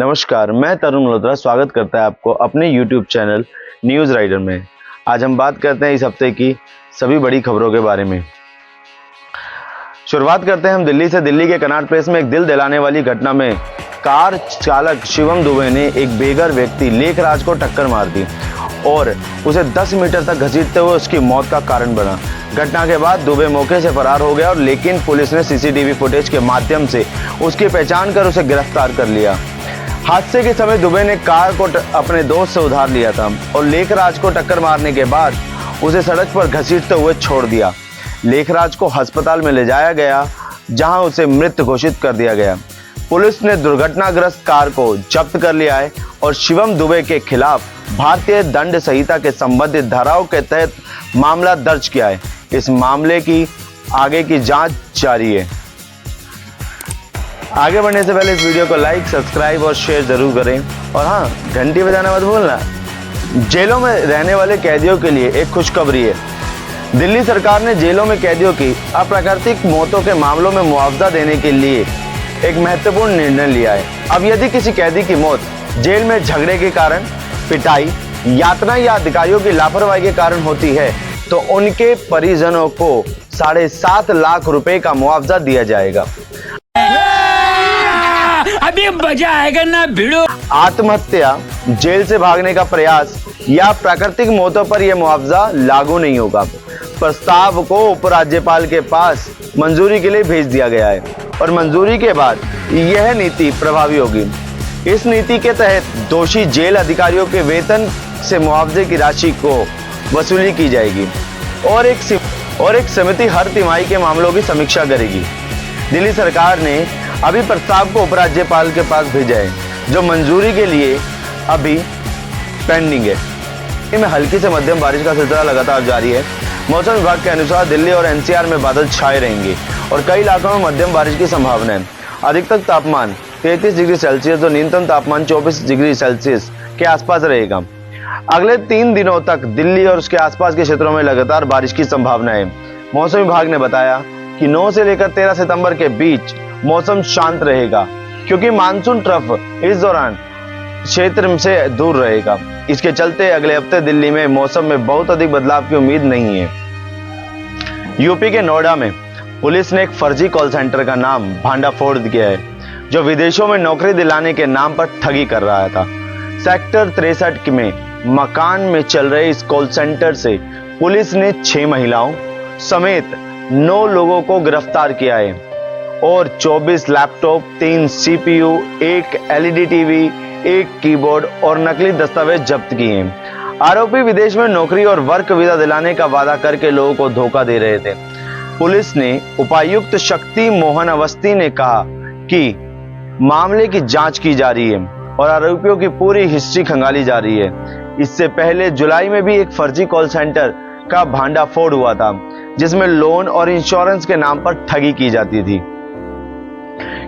नमस्कार, मैं तरुण मल्होत्रा स्वागत करता है आपको अपने YouTube चैनल न्यूज़ राइडर में। आज हम बात करते हैं इस हफ्ते की सभी बड़ी खबरों के बारे में। शुरुआत करते हैं हम दिल्ली से। दिल्ली के कनॉट प्लेस में एक दिल दिलाने वाली घटना में कार चालक शिवम दुबे ने एक बेघर व्यक्ति लेखराज को टक्कर मार दी और उसे 10 मीटर तक घसीटते हुए उसकी मौत का कारण बना। घटना के बाद दुबे मौके से फरार हो गया और लेकिन पुलिस ने सीसीटीवी फुटेज के माध्यम से उसकी पहचान कर उसे गिरफ्तार कर लिया। हादसे के समय दुबे ने कार को अपने दोस्त से उधार लिया था और लेखराज को टक्कर मारने के बाद उसे सड़क पर घसीटते हुए छोड़ दिया। लेखराज को अस्पताल में ले जाया गया जहां उसे मृत घोषित कर दिया गया। पुलिस ने दुर्घटनाग्रस्त कार को जब्त कर लिया है और शिवम दुबे के खिलाफ भारतीय दंड संहिता के संबंधित धाराओं के तहत मामला दर्ज किया है। इस मामले की आगे की जांच जारी है। आगे बढ़ने से पहले इस वीडियो को लाइक, सब्सक्राइब और शेयर जरूर करें और हाँ, घंटी बजाना मत भूलना। जेलों में रहने वाले कैदियों के लिए एक खुशखबरी है। दिल्ली सरकार ने जेलों में कैदियों की अप्राकृतिक मौतों के मामलों में मुआवजा देने के लिए एक महत्वपूर्ण निर्णय लिया है। अब यदि किसी कैदी की मौत जेल में झगड़े के कारण, पिटाई, यातना या अधिकारियों की लापरवाही के कारण होती है तो उनके परिजनों को 7.5 लाख रुपए का मुआवजा दिया जाएगा। अभी मजा आएगा ना भिड़ो। आत्महत्या, जेल से भागने का प्रयास या प्राकृतिक मौतों पर यह मुआवजा लागू नहीं होगा। प्रस्ताव को उपराज्यपाल के पास मंजूरी के लिए भेज दिया गया है और मंजूरी के बाद यह नीति प्रभावी होगी। इस नीति के तहत दोषी जेल अधिकारियों के वेतन से मुआवजे की राशि को वसूली की जाएगी और एक समिति हर तिमाही के मामलों की समीक्षा करेगी। दिल्ली सरकार ने अभी प्रस्ताव को उपराज्यपाल के पास भेजा है जो मंजूरी के लिए अभी पेंडिंग है। में हल्की से मध्यम बारिश का सिलसिला लगातार जारी है। मौसम विभाग के अनुसार दिल्ली और एनसीआर में बादल छाए रहेंगे और कई इलाकों में मध्यम बारिश की संभावना है। अधिकतम तापमान 33 डिग्री सेल्सियस और न्यूनतम तापमान 24 डिग्री सेल्सियस के आसपास रहेगा। अगले 3 दिनों तक दिल्ली और उसके आसपास के क्षेत्रों में लगातार बारिश की संभावना है। मौसम विभाग ने बताया कि 9 से लेकर 13 सितंबर के बीच मौसम शांत रहेगा क्योंकि मानसून ट्रफ इस दौरान क्षेत्र से दूर रहेगा। इसके चलते अगले हफ्ते दिल्ली में मौसम में बहुत अधिक बदलाव की उम्मीद नहीं है। यूपी के नोएडा में पुलिस ने एक फर्जी कॉल सेंटर का नाम भांडाफोड़ किया है जो विदेशों में नौकरी दिलाने के नाम पर ठगी कर रहा था। सेक्टर 63 में मकान में चल रहे इस कॉल सेंटर से पुलिस ने 6 महिलाओं समेत 9 लोगों को गिरफ्तार किया है और 24 laptop, 3 CPU, 1 LED TV, 1 keyboard और नकली दस्तावेज जब्त किए हैं। आरोपी विदेश में नौकरी और वर्क वीजा दिलाने का वादा करके लोगों को धोखा दे रहे थे। पुलिस ने उपायुक्त शक्ति मोहन अवस्थी ने कहा कि मामले की जांच की जा रही है और आरोपियों की पूरी हिस्ट्री खंगाली जा रही है। इससे पहले जुलाई में भी एक फर्जी कॉल सेंटर का भांडाफोड़ हुआ था जिसमें लोन और इंश्योरेंस के नाम पर ठगी की जाती थी।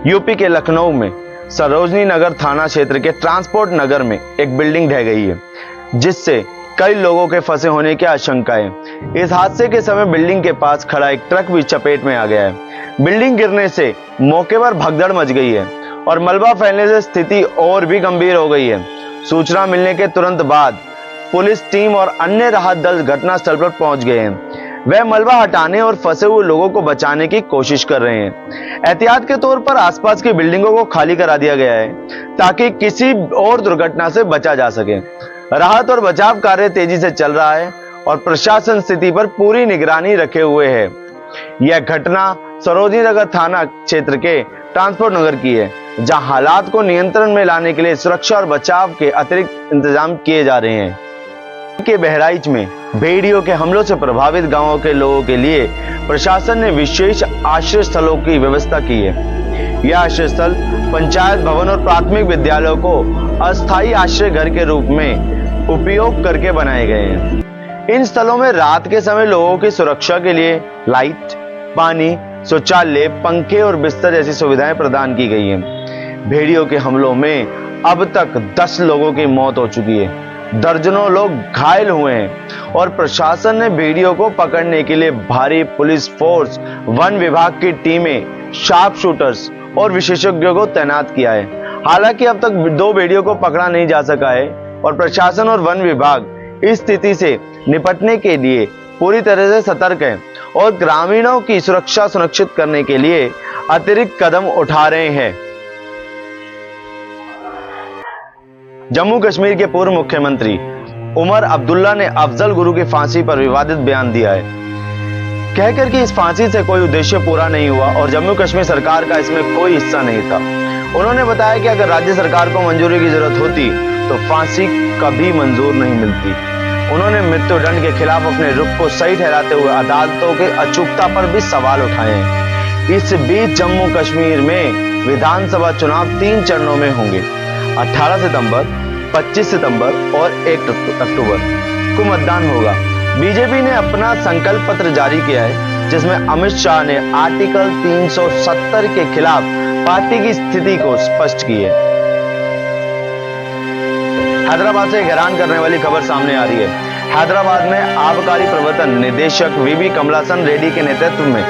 यूपी के लखनऊ में सरोजनी नगर थाना क्षेत्र के ट्रांसपोर्ट नगर में एक बिल्डिंग ढह गई है जिससे कई लोगों के फंसे होने की आशंका है। इस हादसे के समय बिल्डिंग के पास खड़ा एक ट्रक भी चपेट में आ गया है। बिल्डिंग गिरने से मौके पर भगदड़ मच गई है और मलबा फैलने से स्थिति और भी गंभीर हो गई है। सूचना मिलने के तुरंत बाद पुलिस टीम और अन्य राहत दल घटनास्थल पर पहुंच गए हैं। वह मलबा हटाने और फंसे हुए लोगों को बचाने की कोशिश कर रहे हैं। एहतियात के तौर पर आसपास की बिल्डिंगों को खाली करा दिया गया है ताकि किसी और दुर्घटना से बचा जा सके। राहत और बचाव कार्य तेजी से चल रहा है और प्रशासन स्थिति पर पूरी निगरानी रखे हुए है। यह घटना सरोजनी नगर थाना क्षेत्र के ट्रांसपोर्ट नगर की है जहां हालात को नियंत्रण में लाने के लिए सुरक्षा और बचाव के अतिरिक्त इंतजाम किए जा रहे हैं। के बहराइच में भेड़ियों के हमलों से प्रभावित गांवों के लोगों के लिए प्रशासन ने विशेष आश्रय स्थलों की व्यवस्था की है। यह आश्रय स्थल पंचायत भवन और प्राथमिक विद्यालयों को अस्थायी आश्रय घर के रूप में उपयोग करके बनाए गए हैं। इन स्थलों में रात के समय लोगों की सुरक्षा के लिए लाइट, पानी, शौचालय, पंखे और बिस्तर जैसी सुविधाएं प्रदान की गई हैं। भेड़ियों के हमलों में अब तक 10 लोगों की मौत हो चुकी है, दर्जनों लोग घायल हुए हैं और प्रशासन ने भेड़ियों को पकड़ने के लिए भारी पुलिस फोर्स, वन विभाग की टीमें, शार्प शूटर्स और विशेषज्ञों को तैनात किया है। हालांकि अब तक 2 भेड़ियों को पकड़ा नहीं जा सका है और प्रशासन और वन विभाग इस स्थिति से निपटने के लिए पूरी तरह से सतर्क है और ग्रामीणों की सुरक्षा सुनिश्चित करने के लिए अतिरिक्त कदम उठा रहे हैं। जम्मू कश्मीर के पूर्व मुख्यमंत्री उमर अब्दुल्ला ने अफजल गुरु की फांसी पर विवादित बयान दिया है, कहकर कि इस फांसी से कोई उद्देश्य पूरा नहीं हुआ और जम्मू कश्मीर सरकार का इसमें कोई हिस्सा नहीं था। उन्होंने बताया कि अगर राज्य सरकार को मंजूरी की जरूरत होती तो फांसी कभी मंजूर नहीं मिलती। उन्होंने मृत्युदंड के खिलाफ अपने रुख को सही ठहराते हुए अदालतों के अचूकता पर भी सवाल उठाए हैं। इस बीच जम्मू कश्मीर में विधानसभा चुनाव 3 चरणों में होंगे। 18 सितंबर, 25 सितंबर और 1 अक्टूबर को मतदान होगा। बीजेपी ने अपना संकल्प पत्र जारी किया है, जिसमें अमित शाह ने आर्टिकल 370 के खिलाफ पार्टी की स्थिति को स्पष्ट की है। हैदराबाद से एक हैरान करने वाली खबर सामने आ रही है। हैदराबाद में आबकारी प्रवर्तन निदेशक वीवी कमलासन रेड्डी के नेतृत्व में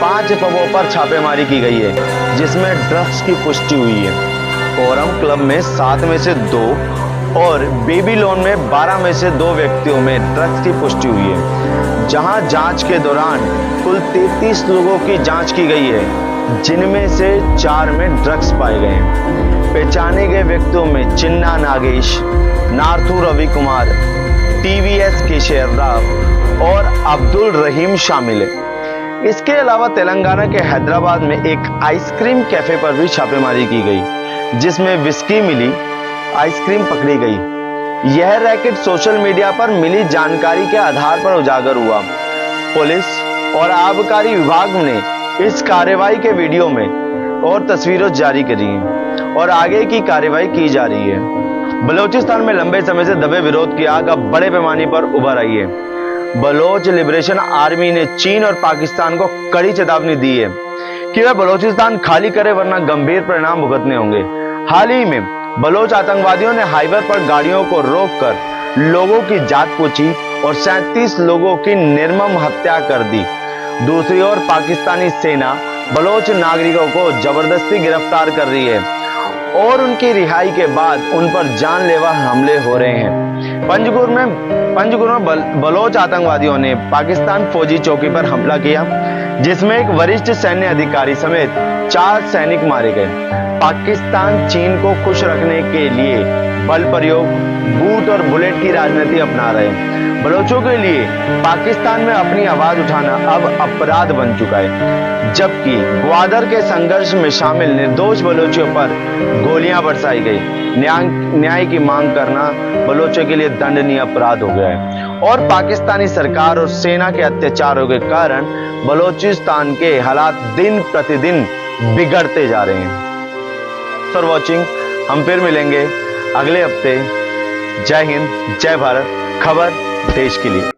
5 पबों पर छापेमारी की गई है, जिसमें ड्रग्स की पुष्टि हुई है। फोरम क्लब में 7 में से 2 और बेबी लोन में 12 में से 2 व्यक्तियों में ड्रग्स की पुष्टि हुई है, जहां जांच के दौरान कुल 33 लोगों की जांच की गई है, जिनमें से 4 में ड्रग्स पाए गए हैं। पहचाने गए व्यक्तियों में चिन्ना नागेश, नार्थू रवि कुमार, टीवीएस केशर राव और अब्दुल रहीम शामिल है। इसके अलावा तेलंगाना के हैदराबाद में एक आइसक्रीम कैफे पर भी छापेमारी की गई, जिसमें विस्की मिली आइसक्रीम पकड़ी गई। यह रैकेट सोशल मीडिया पर मिली जानकारी के आधार पर उजागर हुआ। पुलिस और आबकारी विभाग ने इस कार्रवाई के वीडियो में और तस्वीरें जारी करी हैं और आगे की कार्रवाई की जा रही है। बलूचिस्तान में लंबे समय से दबे विरोध की आग अब बड़े पैमाने पर उभर आई है। बलोच लिबरेशन आर्मी ने चीन और पाकिस्तान को कड़ी चेतावनी दी है कि वह बलूचिस्तान खाली करे, वरना गंभीर परिणाम भुगतने होंगे। हाल ही में बलोच आतंकवादियों ने हाईवे पर गाड़ियों को रोककर लोगों की जात पूछी और 37 लोगों की निर्मम हत्या कर दी। दूसरी ओर पाकिस्तानी सेना बलोच नागरिकों को जबरदस्ती गिरफ्तार कर रही है और उनकी रिहाई के बाद उन पर जानलेवा हमले हो रहे हैं। पंजगुर में बलोच आतंकवादियों ने पाकिस्तान फौजी चौकी पर हमला किया, जिसमें एक वरिष्ठ सैन्य अधिकारी समेत 4 सैनिक मारे गए। पाकिस्तान चीन को खुश रखने के लिए बल प्रयोग, बूट और बुलेट की राजनीति अपना रहे हैं। बलोचों के लिए पाकिस्तान में अपनी आवाज उठाना अब अपराध बन चुका है, जबकि ग्वादर के संघर्ष में शामिल निर्दोष बलोचियों पर गोलियां बरसाई गई। न्याय की मांग करना बलोचों के लिए दंडनीय अपराध हो गया है और पाकिस्तानी सरकार और सेना के अत्याचारों के कारण बलोचिस्तान के हालात दिन प्रतिदिन बिगड़ते जा रहे हैं। फॉर वॉचिंग, हम फिर मिलेंगे अगले हफ्ते। जय हिंद, जय भारत। खबर देश के लिए।